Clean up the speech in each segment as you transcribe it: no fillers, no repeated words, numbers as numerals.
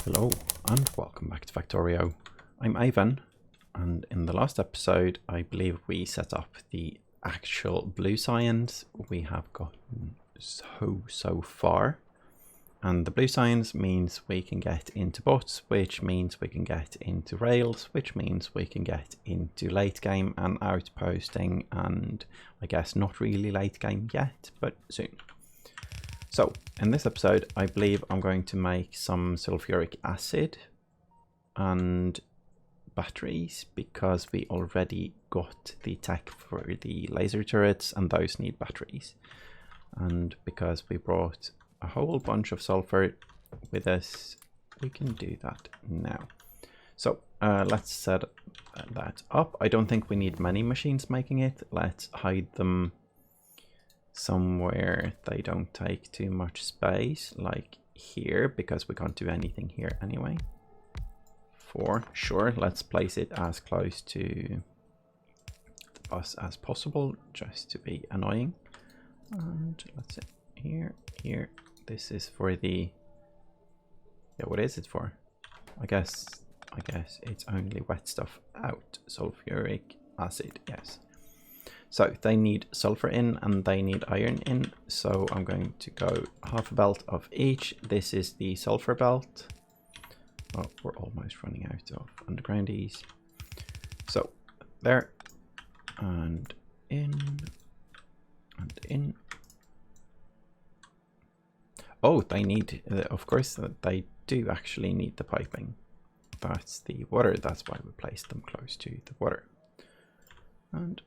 Hello and welcome back to Factorio. I'm Ivan, and in the last episode I believe we set up the actual blue science. We have gotten so far, and the blue science means we can get into bots, which means we can get into rails, which means we can get into late game and outposting, and I guess not really late game yet, but soon. So, in this episode, I believe I'm going to make some sulfuric acid and batteries, because we already got the tech for the laser turrets and those need batteries. And because we brought a whole bunch of sulfur with us, we can do that now. So, let's set that up. I don't think we need many machines making it. Let's hide them somewhere they don't take too much space, like here, because we can't do anything here anyway. For sure, let's place it as close to the bus as possible, just to be annoying. And let's see, here. This is for the, yeah, what is it for? I guess it's only wet stuff out. Sulfuric acid, yes. So they need sulfur in and they need iron in. So I'm going to go half a belt of each. This is the sulfur belt. Oh, we're almost running out of undergroundies. So there, and in, and in. Oh, they need, of course, they do actually need the piping. That's the water. That's why we placed them close to the water. And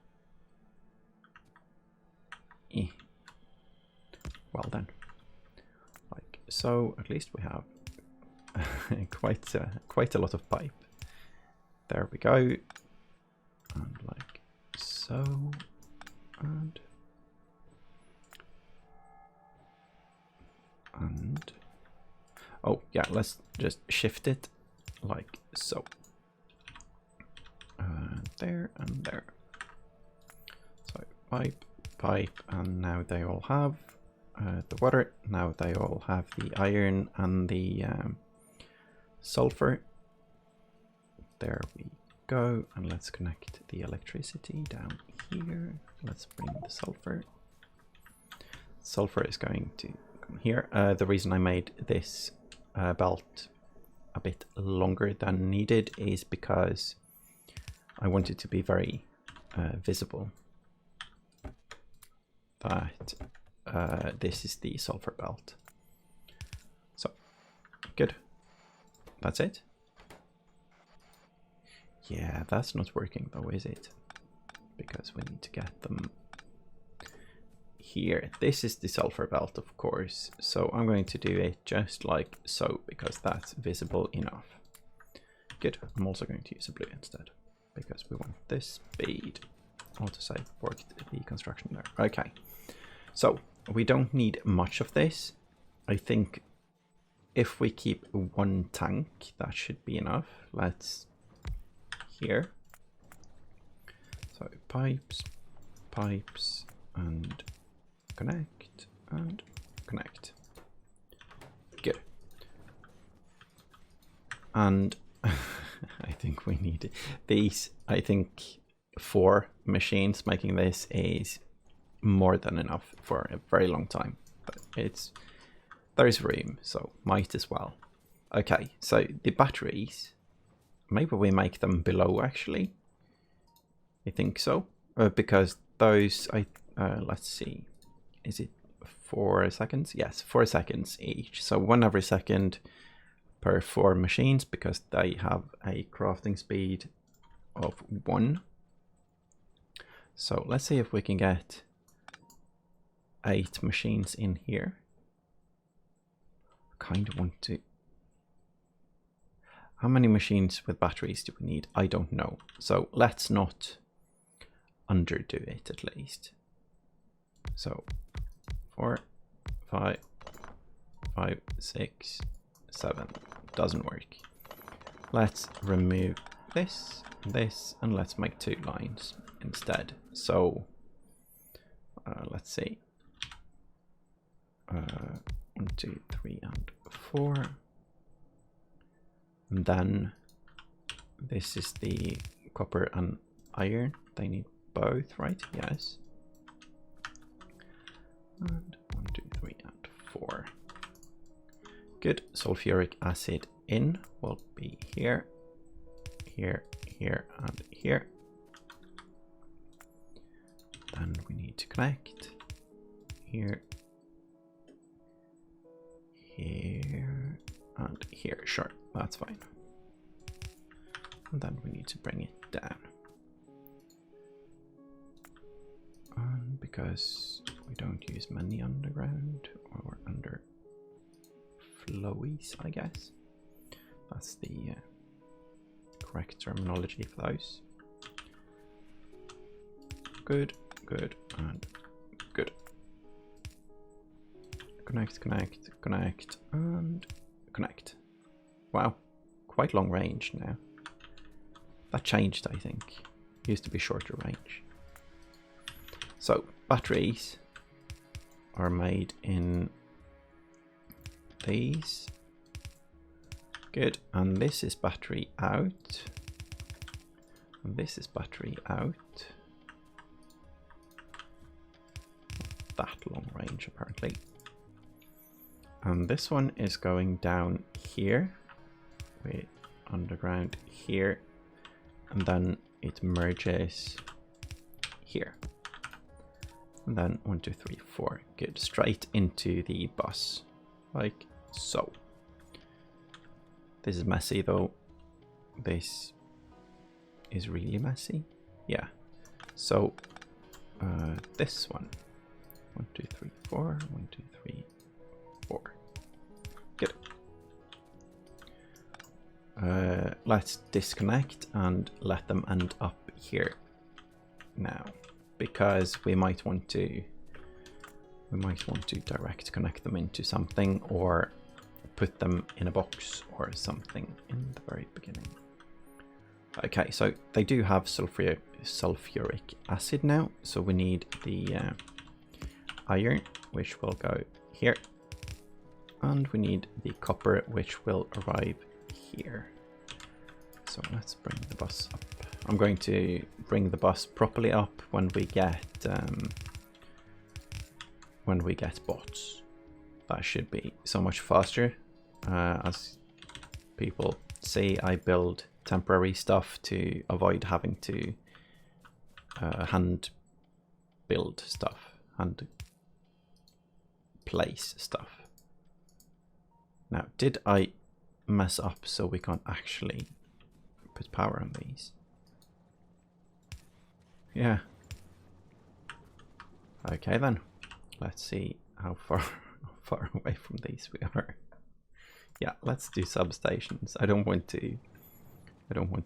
well then, like so. At least we have quite a lot of pipe. There we go, and like so, and oh yeah, let's just shift it like so. There and there. So pipe, and now they all have the water. Now they all have the iron and the sulfur. There we go, and let's connect the electricity down here. Let's bring the sulfur. Sulfur is going to come here. The reason I made this belt a bit longer than needed is because I want it to be very visible that this is the sulfur belt. So good, that's it. Yeah, that's not working though, is it? Because we need to get them here. This is the sulfur belt, of course, so I'm going to do it just like so, because that's visible enough. Good. I'm also going to use a blue instead, because we want this speed. Autosave worked the construction there. Okay, so we don't need much of this. I think if we keep one tank, that should be enough. Let's here. So pipes, and connect, and connect. Good. And I think we need these. I think 4 machines making this is more than enough for a very long time, but there is room, so might as well. Okay, so the batteries, maybe we make them below actually. I think so, because those, let's see, is it 4 seconds? Yes, 4 seconds each, so 1 every second per 4 machines, because they have a crafting speed of 1. So let's see if we can get 8 machines in here. I kind of want to. How many machines with batteries do we need? I don't know. So let's not underdo it at least. So 4, 5, 6, 7. Doesn't work. Let's remove this, and let's make 2 lines instead. So let's see. 1, 2, 3, and 4. And then this is the copper and iron. They need both, right? Yes. And 1, 2, 3, and 4. Good. Sulfuric acid in will be here, here, here, and here. Then we need to connect here, here, and here. Sure, that's fine. And then we need to bring it down. And because we don't use many underground or under flowies, I guess. That's the correct terminology for those. Good, good, and good. Connect, connect, connect, and connect. Wow, quite long range now. That changed, I think. Used to be shorter range. So, batteries are made in these. Good, and this is battery out. And this is battery out. That long range, apparently. And this one is going down here, with underground here, and then it merges here. And then 1, 2, 3, 4. Good, straight into the bus, like so. This is messy though. This is really messy. Yeah. So this one. 1, 2, 3, 4. 1, 2, 3, 4. Good. Let's disconnect and let them end up here now, because we might want to direct connect them into something, or put them in a box or something in the very beginning. Okay, so they do have sulfuric acid now, so we need the iron, which will go here, and we need the copper, which will arrive here. So let's bring the bus up. I'm going to bring the bus properly up when we get bots. That should be so much faster. As people see, I build temporary stuff to avoid having to hand build stuff, hand place stuff. Now, did I mess up so we can't actually put power on these? Yeah. Okay then. Let's see how far away from these we are. Yeah, let's do substations. I don't want to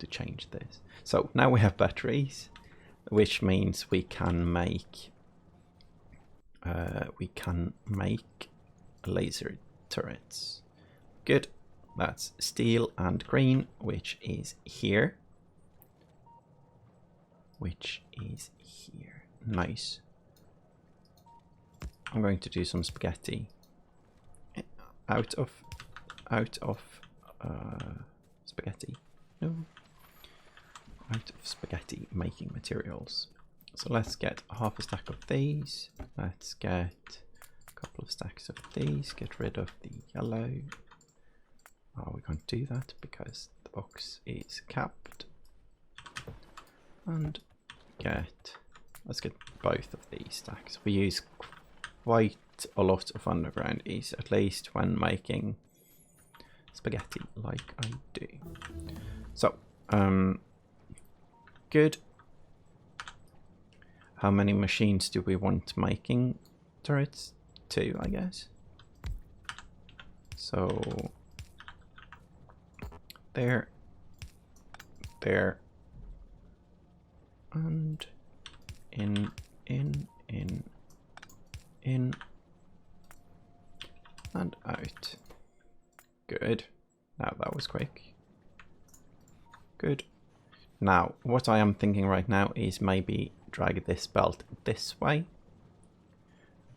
change this. So now we have batteries, which means we can make laser turrets. Good. That's steel and green, which is here. Nice. I'm going to do some spaghetti out of spaghetti making materials. So let's get half a stack of these. Let's get a couple of stacks of these. Get rid of the yellow. Oh, we can't do that because the box is capped. And let's get both of these stacks. We use quite a lot of underground is, at least when making spaghetti like I do. So, good. How many machines do we want making turrets? 2, I guess. So, there, and in, and out. Good. Now that was quick. Good. Now, what I am thinking right now is maybe drag this belt this way.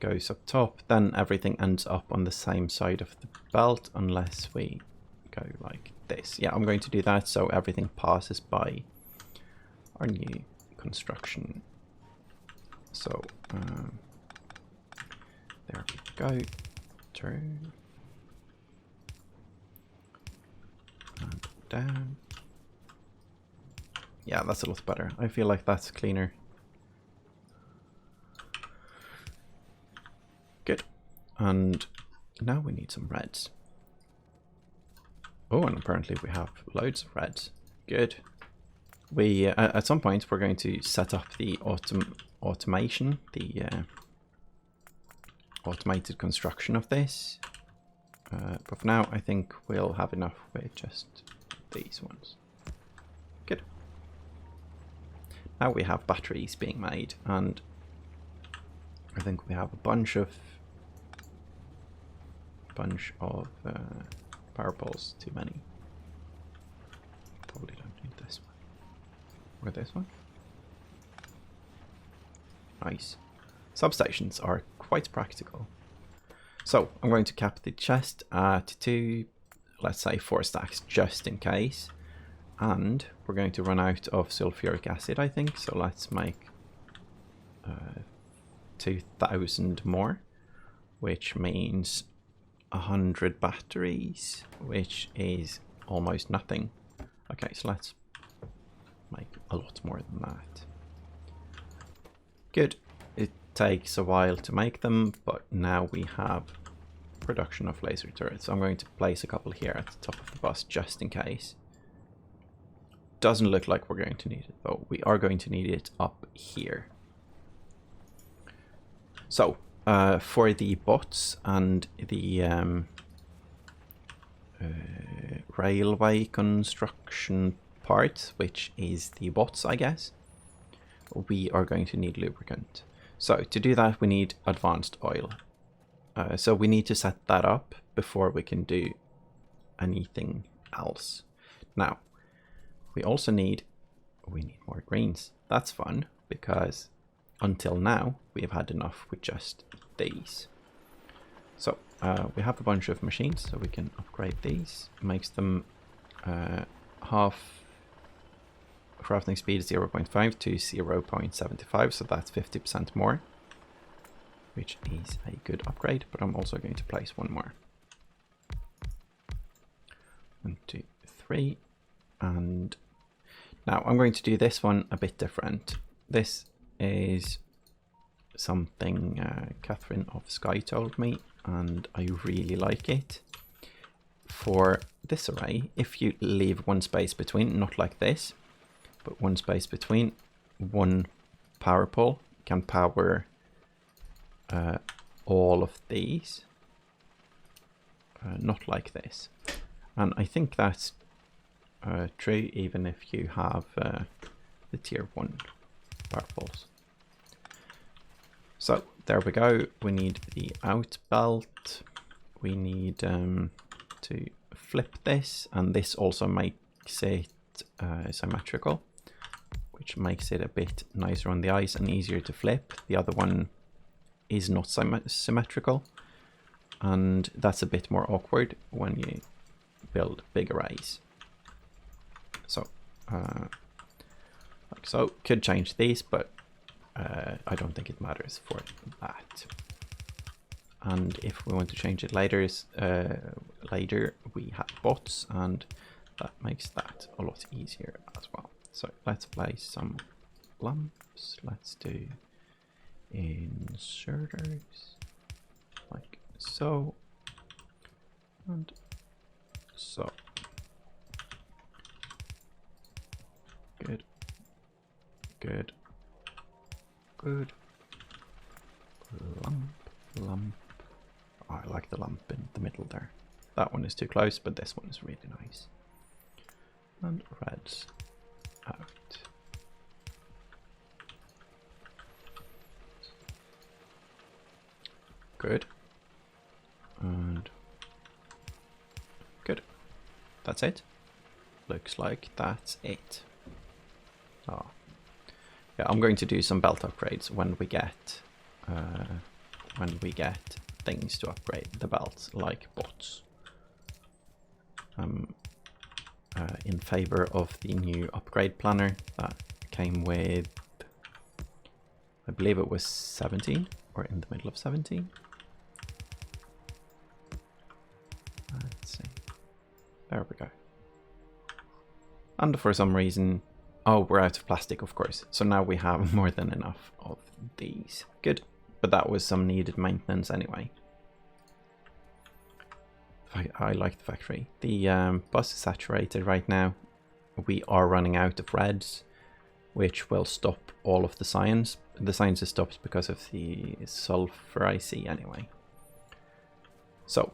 Goes up top, then everything ends up on the same side of the belt, unless we go like this. Yeah, I'm going to do that so everything passes by our new construction. So there we go. Turn and down. Yeah, that's a lot better. I feel like that's cleaner. Good. And now we need some reds. Oh, and apparently we have loads of reds. Good. We at some point we're going to set up the automation, the automated construction of this. But for now, I think we'll have enough with just these ones. Good. Now we have batteries being made, and I think we have a bunch of power poles. Too many. Probably don't need this one. Or this one. Nice. Substations are quite practical. So I'm going to cap the chest at 2, let's say 4 stacks, just in case. And we're going to run out of sulfuric acid, I think. So let's make 2,000 more, which means 100 batteries, which is almost nothing. Okay, so let's make a lot more than that. Good. It takes a while to make them, but now we have production of laser turrets. So I'm going to place a couple here at the top of the bus just in case. Doesn't look like we're going to need it, though. We are going to need it up here. So for the bots and the railway construction part, which is the bots, I guess, we are going to need lubricant. So to do that, we need advanced oil. So we need to set that up before we can do anything else. Now, we also need more greens. That's fun, because until now, we have had enough with just these. So we have a bunch of machines, so we can upgrade these. Makes them half crafting speed 0.5 to 0.75, so that's 50% more, which is a good upgrade. But I'm also going to place one more. 1, 2, 3, and now I'm going to do this one a bit different. This is something Catherine of Sky told me, and I really like it. For this array, if you leave one space between, not like this, but one space between, one power pole can power all of these, not like this. And I think that's true even if you have the tier 1 power poles. So there we go. We need the out belt. We need to flip this, and this also makes it symmetrical, which makes it a bit nicer on the eyes and easier to flip. The other one is not symmetrical, and that's a bit more awkward when you build big arrays. So like so, could change these, but I don't think it matters for that. And if we want to change it later, we have bots, and that makes that a lot easier as well. So let's place some lamps. Let's do inserters like so and so. Good, good, good. Lamp. Oh, I like the lamp in the middle there. That one is too close, but this one is really nice. And reds out. Good. And good. That's it. Looks like that's it. Oh. Yeah, I'm going to do some belt upgrades when we get things to upgrade the belts, like bots. in favor of the new upgrade planner that came with, I believe it was 17 or in the middle of 17. Let's see. There we go. And for some reason, oh, we're out of plastic, of course. So now we have more than enough of these. Good. But that was some needed maintenance anyway. I like the factory. The bus is saturated right now. We are running out of reds, which will stop all of the cyan's. The cyan's is stopped because of the sulfur I see anyway. So,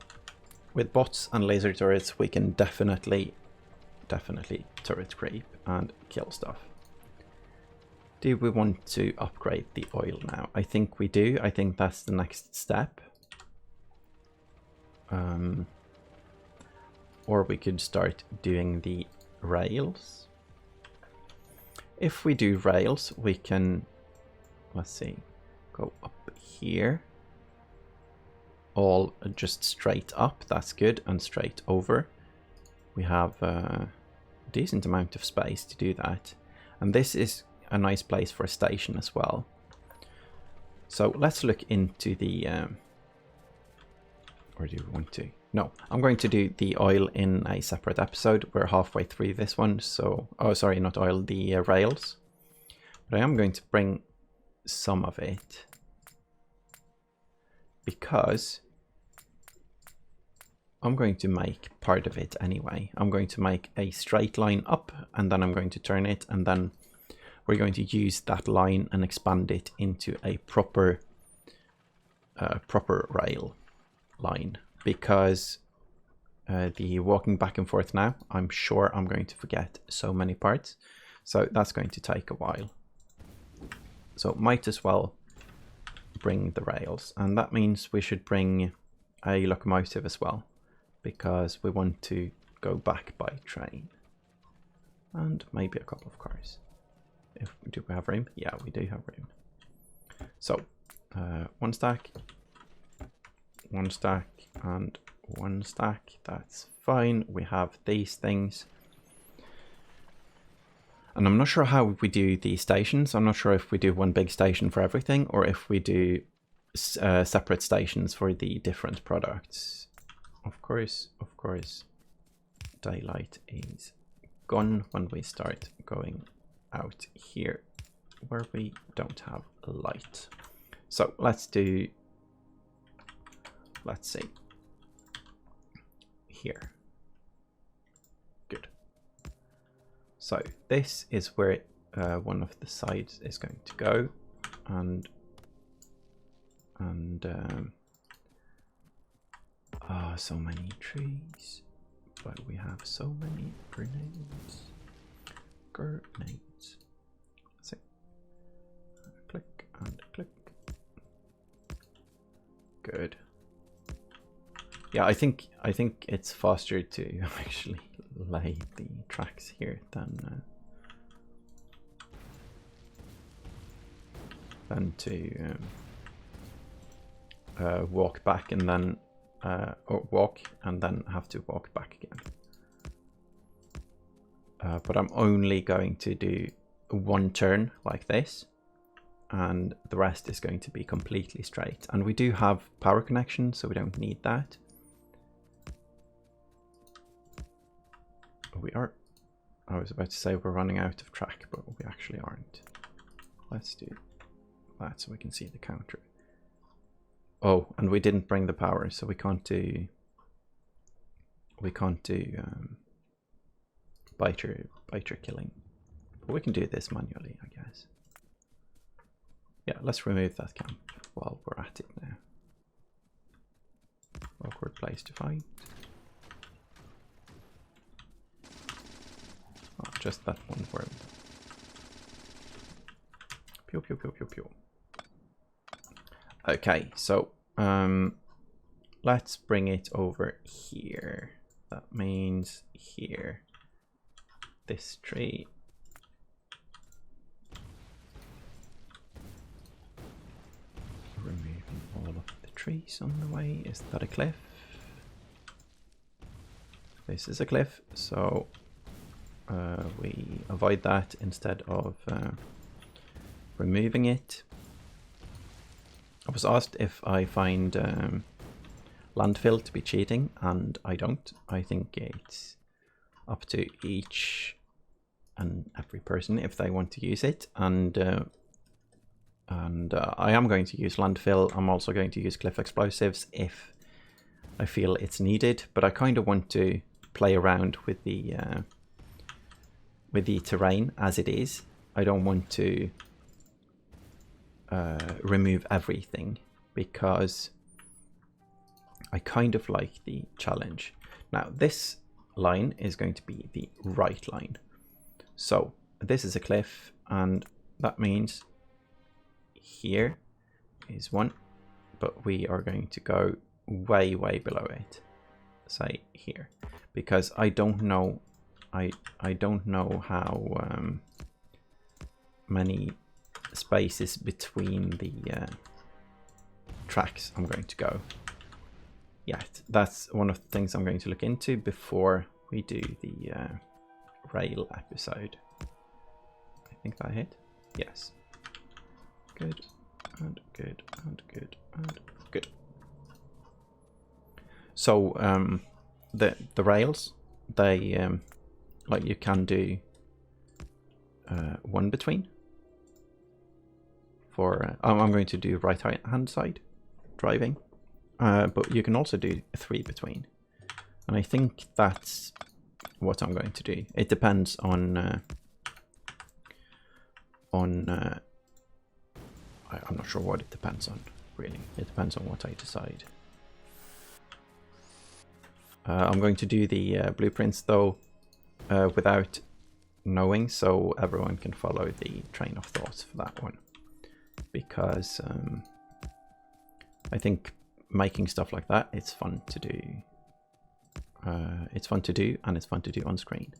with bots and laser turrets, we can definitely turret creep and kill stuff. Do we want to upgrade the oil now? I think we do. I think that's the next step. Or we could start doing the rails. If we do rails, we can, let's see, go up here. All just straight up, that's good, and straight over. We have a decent amount of space to do that. And this is a nice place for a station as well. So let's look into the, or do we want to? No, I'm going to do the oil in a separate episode. We're halfway through this one, so, oh sorry, not oil, the rails. But I am going to bring some of it, because I'm going to make part of it anyway. I'm going to make a straight line up, and then I'm going to turn it, and then we're going to use that line and expand it into a proper rail line. Because the walking back and forth now, I'm sure I'm going to forget so many parts. So that's going to take a while. So might as well bring the rails. And that means we should bring a locomotive as well, because we want to go back by train. And maybe a couple of cars. Do we have room? Yeah, we do have room. So one stack, and one stack. That's fine. We have these things. And I'm not sure how we do the stations. I'm not sure if we do one big station for everything, or if we do separate stations for the different products. Of course, daylight is gone when we start going out here where we don't have light. So let's do, let's see, here. Good. So this is where one of the sides is going to go, and so many trees, but we have so many grenades. See, click and click. Good. Yeah, I think it's faster to actually lay the tracks here than to walk back and then or walk and then have to walk back again. But I'm only going to do one turn like this, and the rest is going to be completely straight. And we do have power connection, so we don't need that. We are, I was about to say we're running out of track, but we actually aren't. Let's do that so we can see the counter. Oh, and we didn't bring the power, so we can't do biter killing. But we can do this manually, I guess. Yeah, let's remove that camp while we're at it now. Awkward place to fight. Oh, just that one word. Pew pew pew pew pew. Okay, so let's bring it over here. That means here. This tree. Removing all of the trees on the way. Is that a cliff? this is a cliff, so we avoid that instead of removing it. I was asked if I find landfill to be cheating, and I don't. I think it's up to each and every person if they want to use it, and I am going to use landfill. I'm also going to use cliff explosives if I feel it's needed, but I kind of want to play around with the terrain as it is. I don't want to remove everything because I kind of like the challenge. Now this line is going to be the right line. So this is a cliff, and that means here is one, but we are going to go way below it, say here, because I don't know how many spaces between the tracks I'm going to go yet. That's one of the things I'm going to look into before we do the rail episode. I think that hit. Yes. Good and good and good and good. So the rails, they like you can do one between. For I'm going to do right hand side driving, but you can also do 3 between, and I think that's what I'm going to do. It depends on I'm not sure what it depends on, really. It depends on what I decide. I'm going to do the blueprints though without knowing, so everyone can follow the train of thoughts for that one, because I think making stuff like that, it's fun to do. It's fun to do, and it's fun to do on screen.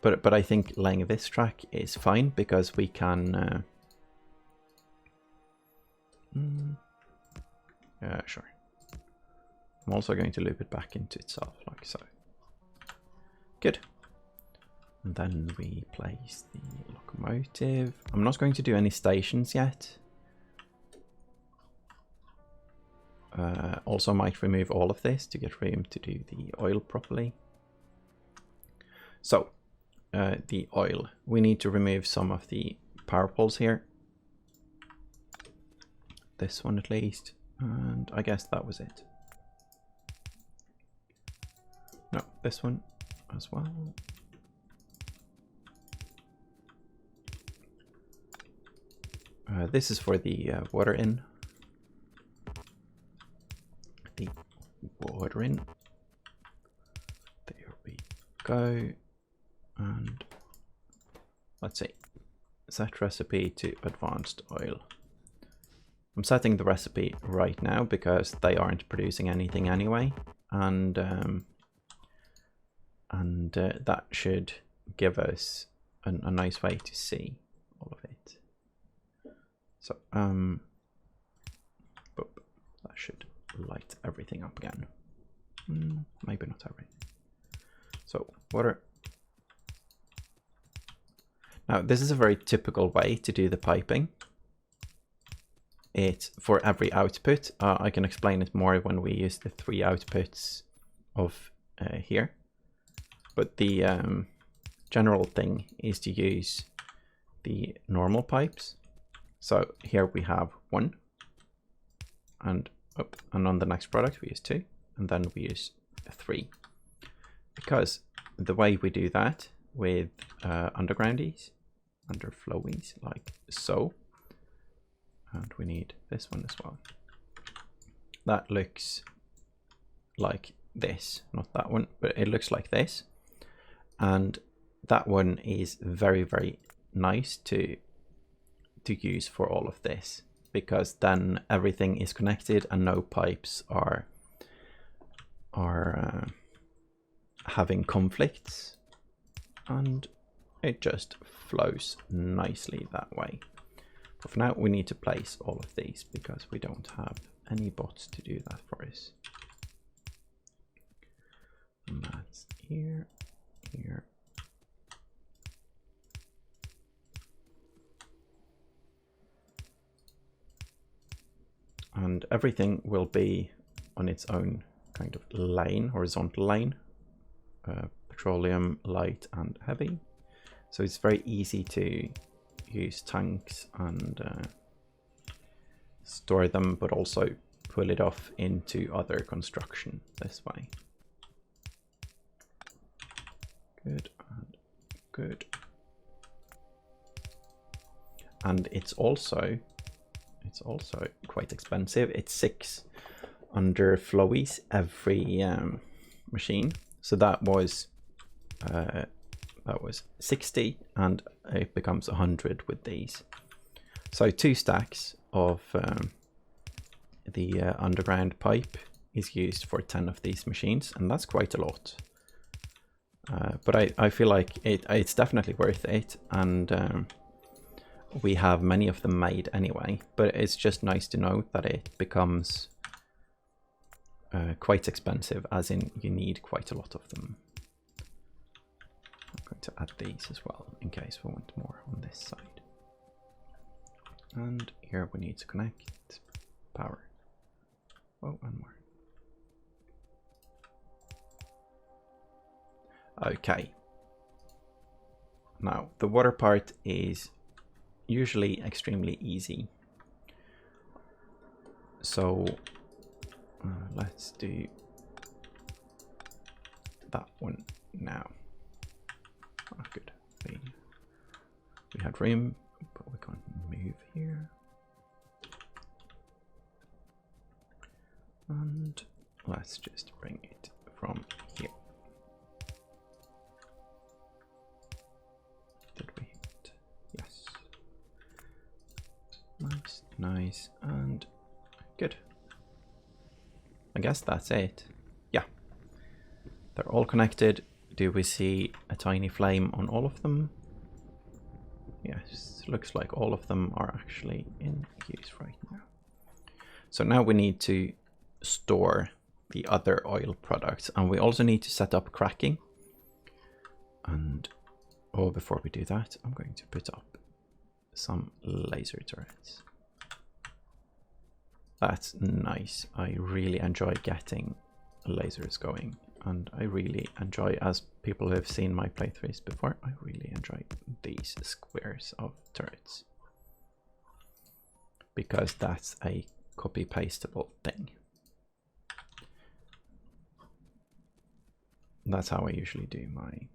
But I think laying this track is fine because we can. Sure. I'm also going to loop it back into itself, like so. Good. And then we place the locomotive. I'm not going to do any stations yet. Also might remove all of this to get room to do the oil properly. So, the oil. We need to remove some of the power poles here. This one at least. And I guess that was it. No, this one as well. This is for the water in. The water in. There we go. And let's see. Set recipe to advanced oil. I'm setting the recipe right now because they aren't producing anything anyway, and that should give us a nice way to see all of it. So that should light everything up again. Maybe not everything. So water. Now this is a very typical way to do the piping. It's for every output. I can explain it more when we use the 3 outputs of here. But the general thing is to use the normal pipes. So here we have 1, and on the next product we use 2, and then we use 3. Because the way we do that with undergroundies, underflowies, like so. And we need this one as well. That looks like this, not that one, but it looks like this. And that one is very nice to use for all of this, because then everything is connected and no pipes are having conflicts, and it just flows nicely that way. But for now we need to place all of these because we don't have any bots to do that for us. And that's here, here. And everything will be on its own kind of lane, horizontal lane, petroleum, light and heavy. So it's very easy to use tanks and store them, but also pull it off into other construction this way. Good and good. And it's also quite expensive. It's 6 under flowies every machine. So that was 60, and it becomes 100 with these. So 2 stacks of the underground pipe is used for 10 of these machines, and that's quite a lot. But I feel like it's definitely worth it, and we have many of them made anyway, but it's just nice to know that it becomes quite expensive, as in you need quite a lot of them. I'm going to add these as well in case we want more on this side. And here we need to connect power. Oh, and more. Okay. Now the water part is usually extremely easy. So let's do that one now. Oh, good. We had room, but we can't move here. And let's just bring it from here. Did we hit? Yes. Nice, nice, and good. I guess that's it. Yeah. They're all connected. Do we see a tiny flame on all of them? Yes, looks like all of them are actually in use right now. So now we need to store the other oil products, and we also need to set up cracking. And before we do that, I'm going to put up some laser turrets. That's nice. I really enjoy getting lasers going, and I really enjoy, as people who have seen my playthroughs before, I really enjoy these squares of turrets, because that's a copy pastable thing. That's how I usually do my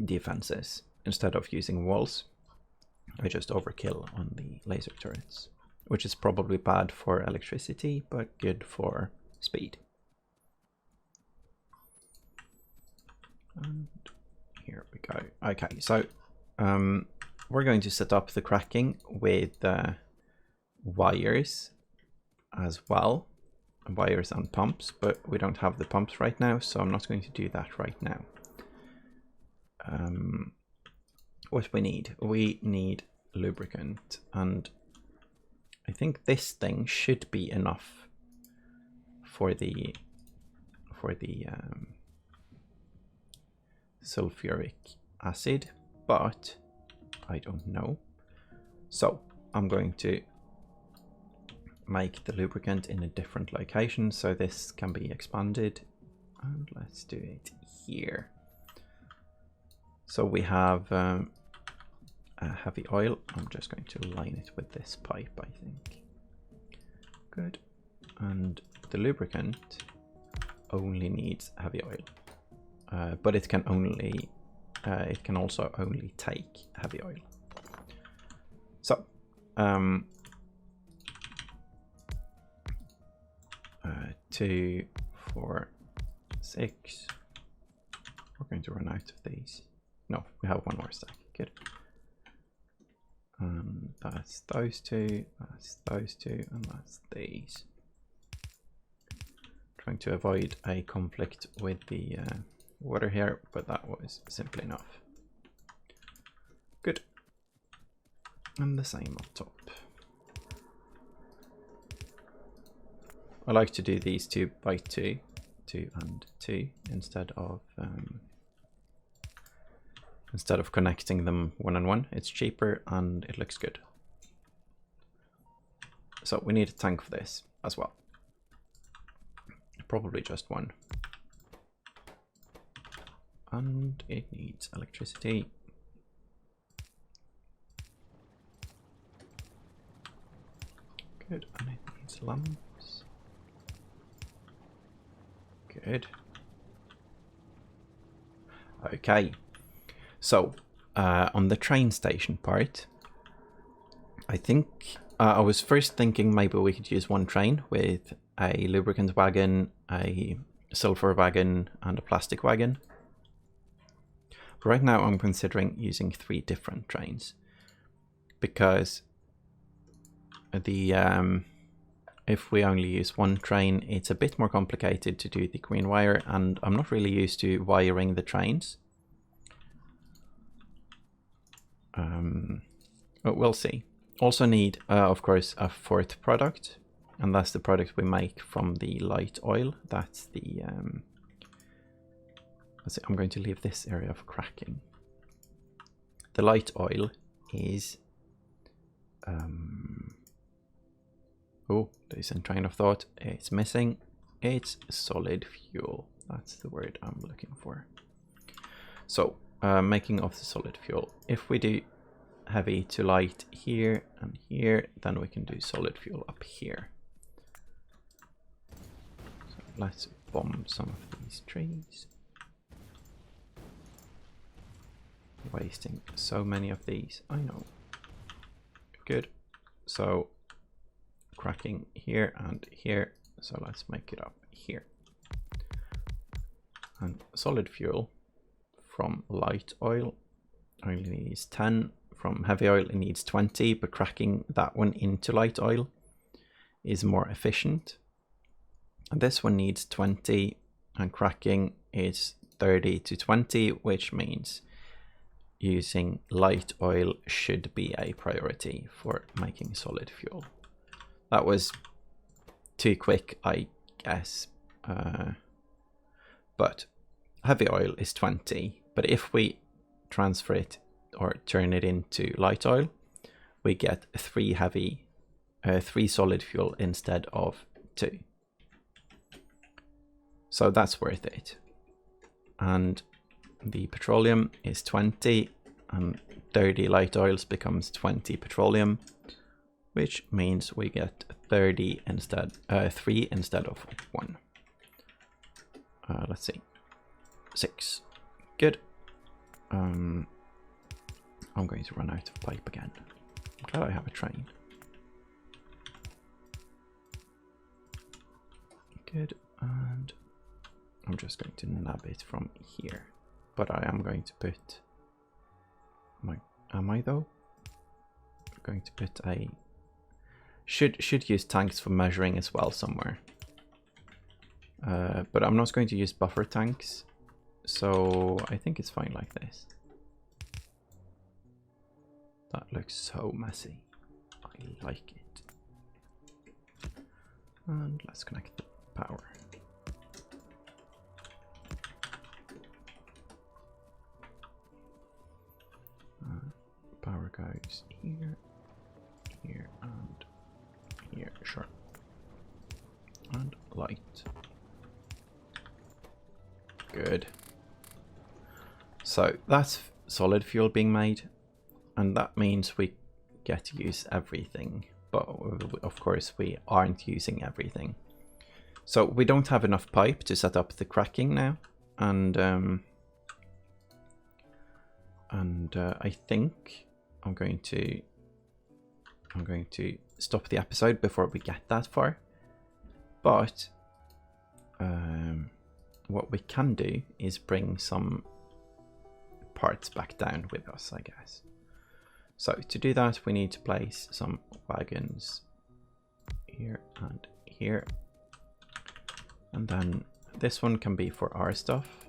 defenses. Instead of using walls, I just overkill on the laser turrets, which is probably bad for electricity, but good for speed. And here we go. Okay, so we're going to set up the cracking with wires as well, wires and pumps, but we don't have the pumps right now, so I'm not going to do that right now. What we need lubricant, and I think this thing should be enough for the sulfuric acid, but I don't know. So I'm going to make the lubricant in a different location so this can be expanded, and let's do it here. So we have a heavy oil. I'm just going to line it with this pipe, I think. Good. And the lubricant only needs heavy oil, but it can also only take heavy oil. So 2, 4, 6. We're going to run out of these. No, we have one more stack. Good. That's those 2, that's those 2, and that's these. Trying to avoid a conflict with the water here, but that was simple enough. Good. And the same on top. I like to do these 2 by 2, 2 and 2, instead of connecting them 1 on 1. It's cheaper and it looks good. So we need a tank for this as well. Probably just one. And it needs electricity. Good, and it needs lamps. Good. Okay, so on the train station part, I think I was first thinking maybe we could use one train with a lubricant wagon, a sulfur wagon, and a plastic wagon. But right now I'm considering using 3 different trains, because the if we only use one train, it's a bit more complicated to do the green wire, and I'm not really used to wiring the trains. But we'll see. Also need, of course, a 4th product, and that's the product we make from the light oil. That's the let's see, I'm going to leave this area for cracking. The light oil is oh, there's a train of thought. It's missing. It's solid fuel. That's the word I'm looking for. So making of the solid fuel. If we do heavy to light here and here, then we can do solid fuel up here. So let's bomb some of these trees. Wasting so many of these, I know. Good. So cracking here and here, so let's make it up here. And solid fuel from light oil only needs 10. From heavy oil it needs 20, but cracking that one into light oil is more efficient. And this one needs 20, and cracking is 30 to 20, which means using light oil should be a priority for making solid fuel. That was too quick, I guess, but heavy oil is 20, but if we transfer it or turn it into light oil, we get 3 solid fuel instead of 2. So that's worth it. And the petroleum is 20, and 30 light oils becomes 20 petroleum, which means we get 3 instead of 1. Let's see, 6. Good. I'm going to run out of pipe again. I'm glad I have a train. Good, and I'm just going to nab it from here. But I am going to put my, am I though? I'm going to put a, should use tanks for measuring as well somewhere. But I'm not going to use buffer tanks, so I think it's fine like this. That looks so messy. I like it. And let's connect the power. Power goes here, here, and here, sure. And light. Good. So that's solid fuel being made, and that means we get to use everything, but of course we aren't using everything. So we don't have enough pipe to set up the cracking now, and I think I'm going to stop the episode before we get that far. But what we can do is bring some parts back down with us, I guess. So to do that, we need to place some wagons here and here. And then this one can be for our stuff.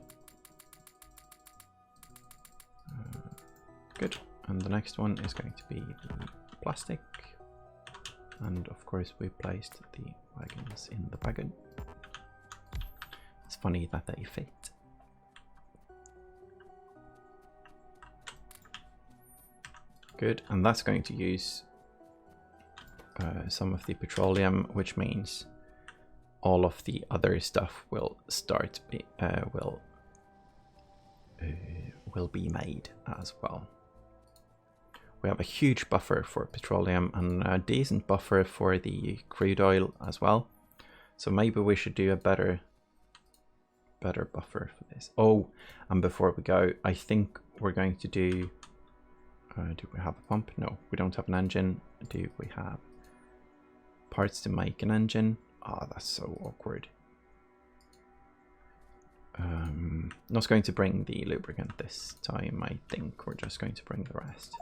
Good. And the next one is going to be the plastic. And of course we placed the wagons in the wagon. It's funny that they fit. Good, and that's going to use some of the petroleum, which means all of the other stuff will start will be made as well. We have a huge buffer for petroleum and a decent buffer for the crude oil as well. So maybe we should do a better buffer for this. Oh, and before we go, I think we're going to do we have a pump? No, we don't have an engine. Do we have parts to make an engine? Ah, oh, that's so awkward. Not going to bring the lubricant this time. I think we're just going to bring the rest.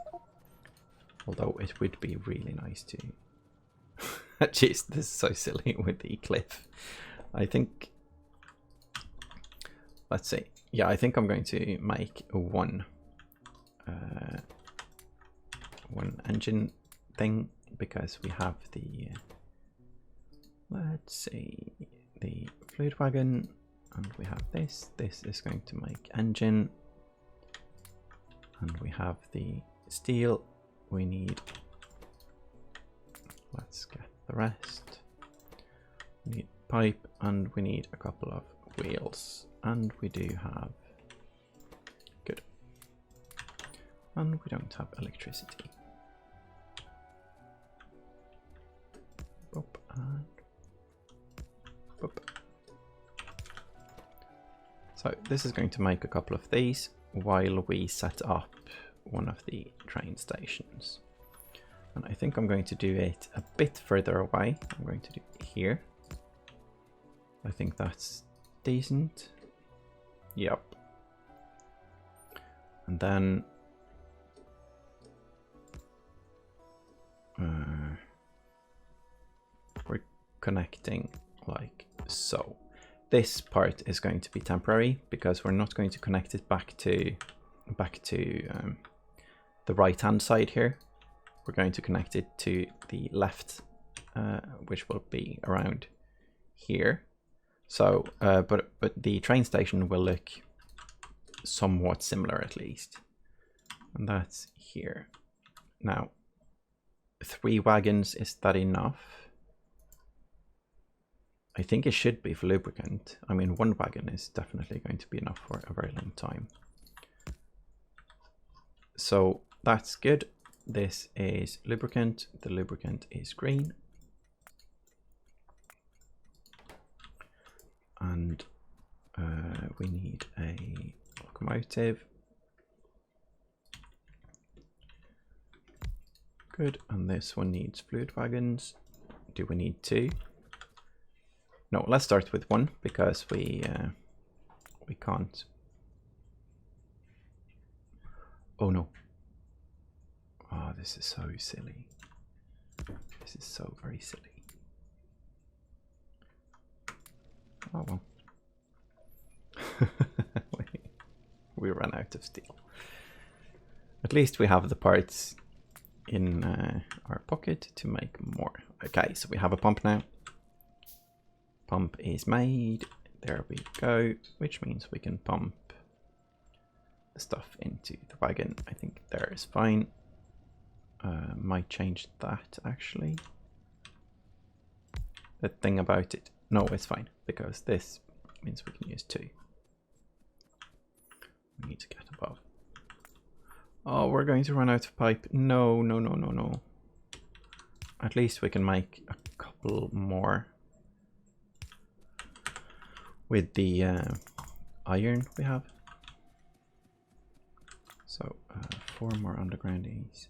Although it would be really nice to... Jeez, this is so silly with the cliff. I think... Let's see. Yeah, I think I'm going to make one engine thing, because we have the... let's see, the fluid wagon, and we have this. This is going to make engine. And we have the steel. We need, let's get the rest. We need pipe, and we need a couple of wheels, and we do have, good. And we don't have electricity. Boop and boop. So this is going to make a couple of these while we set up one of the train stations. And I think I'm going to do it a bit further away. I'm going to do it here. I think that's decent. Yep. And then we're connecting like so. This part is going to be temporary because we're not going to connect it back to the right hand side here. We're going to connect it to the left, which will be around here. So, but the train station will look somewhat similar at least, and that's here. Now, 3 wagons, is that enough? I think it should be for lubricant. I mean, 1 wagon is definitely going to be enough for a very long time. So that's good. This is lubricant. The lubricant is green. And we need a locomotive. Good. And this one needs fluid wagons. Do we need 2? No, let's start with 1 because we can't. Oh no. Oh, this is so silly. This is so very silly. Oh well. We ran out of steel. At least we have the parts in our pocket to make more. Okay, so we have a pump now. Pump is made. There we go, which means we can pump the stuff into the wagon. I think there is fine. Might change that actually. The thing about it, no, it's fine because this means we can use 2. We need to get above. Oh, we're going to run out of pipe. No, no, no, no, no. At least we can make a couple more with the iron we have. So 4 more undergroundings.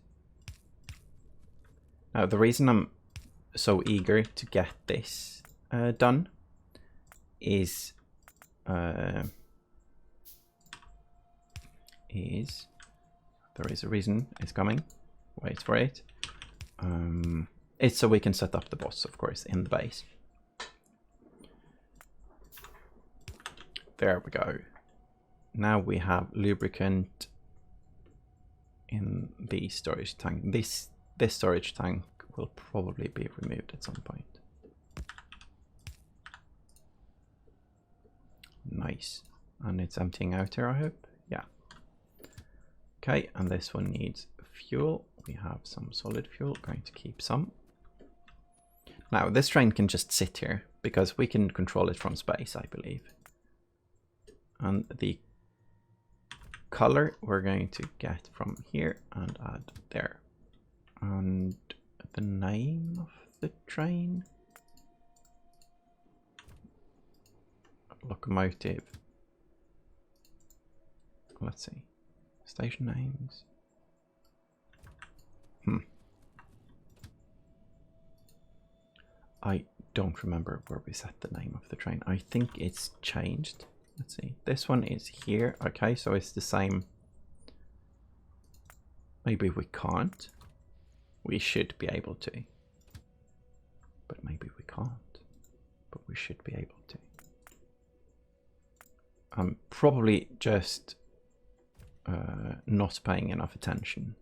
Now the reason I'm so eager to get this done is there is a reason it's coming. Wait for it. It's so we can set up the boss, of course, in the base. There we go. Now we have lubricant in the storage tank. This storage tank will probably be removed at some point. Nice. And it's emptying out here, I hope. Yeah. Okay, and this one needs fuel. We have some solid fuel, going to keep some. Now, this train can just sit here because we can control it from space, I believe. And the color we're going to get from here and add there. And the name of the train? Locomotive. Let's see. Station names. I don't remember where we set the name of the train. I think it's changed. Let's see. This one is here. Okay, so it's the same. Maybe we can't. We should be able to. But maybe we can't. But we should be able to. I'm probably just not paying enough attention.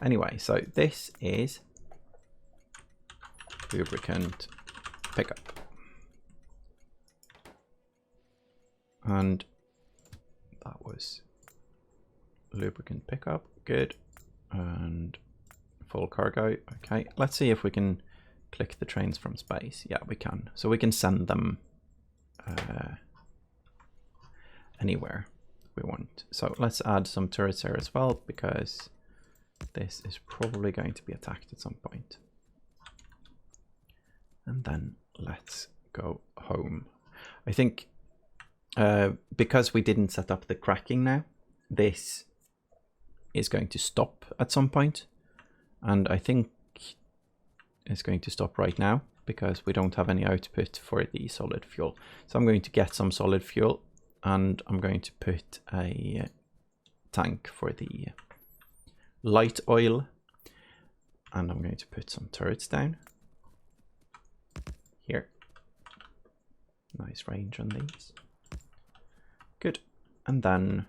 Anyway, so this is lubricant pickup. And that was lubricant pickup. Good. And full cargo. Okay, let's see if we can click the trains from space. Yeah, we can. So we can send them anywhere we want. So let's add some turrets here as well, because this is probably going to be attacked at some point. And then let's go home. I think because we didn't set up the cracking now, this is going to stop at some point. And I think it's going to stop right now because we don't have any output for the solid fuel. So I'm going to get some solid fuel and I'm going to put a tank for the light oil. And I'm going to put some turrets down here. Nice range on these. Good. And then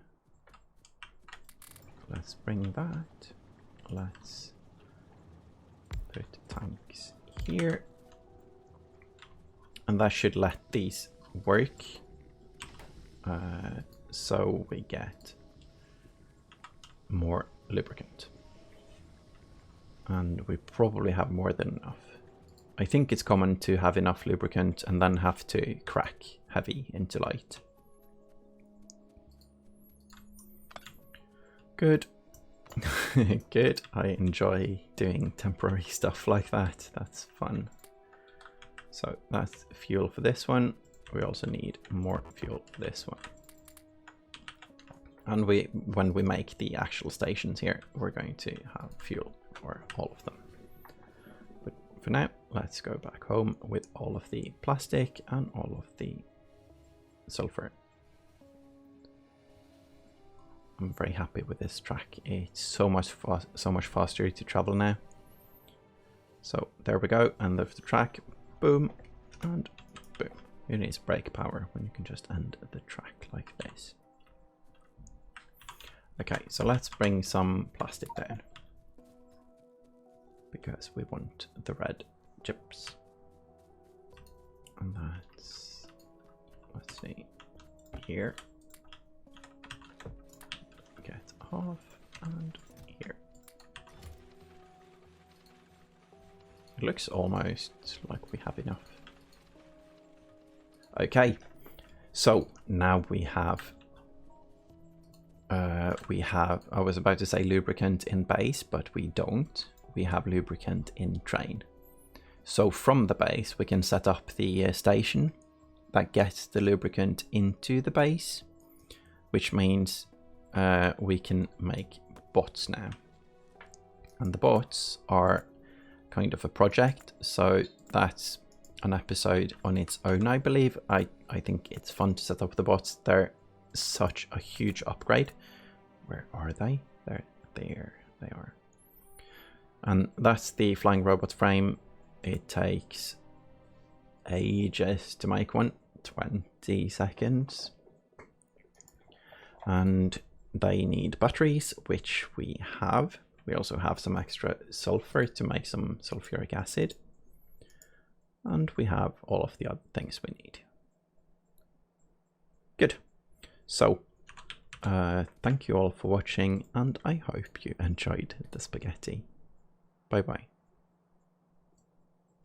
let's bring that. Let's put tanks here. And that should let these work. So we get more lubricant. And we probably have more than enough. I think it's common to have enough lubricant and then have to crack heavy into light. Good. Good. I enjoy doing temporary stuff like that. That's fun. So that's fuel for this one. We also need more fuel for this one. And when we make the actual stations here, we're going to have fuel for all of them. But for now, let's go back home with all of the plastic and all of the sulfur. I'm very happy with this track. It's so much faster to travel now. So there we go, and there's the track. Boom and boom. Who needs brake power when you can just end the track like this? Okay, so let's bring some plastic down because we want the red chips. And that's, let's see, here. Get off and here. It looks almost like we have enough. Okay, so now we have I was about to say lubricant in base, but we don't. We have lubricant in train. So from the base, we can set up the station that gets the lubricant into the base, which means we can make bots now. And the bots are kind of a project, so that's an episode on its own, I believe. I think it's fun to set up the bots. They're such a huge upgrade. Where are they? There they are. And that's the flying robot frame. It takes ages to make one, 20 seconds. And they need batteries, which we have We also have some extra sulfur to make some sulfuric acid. And we have all of the other things we need. Good. So, thank you all for watching, and I hope you enjoyed the spaghetti. Bye bye.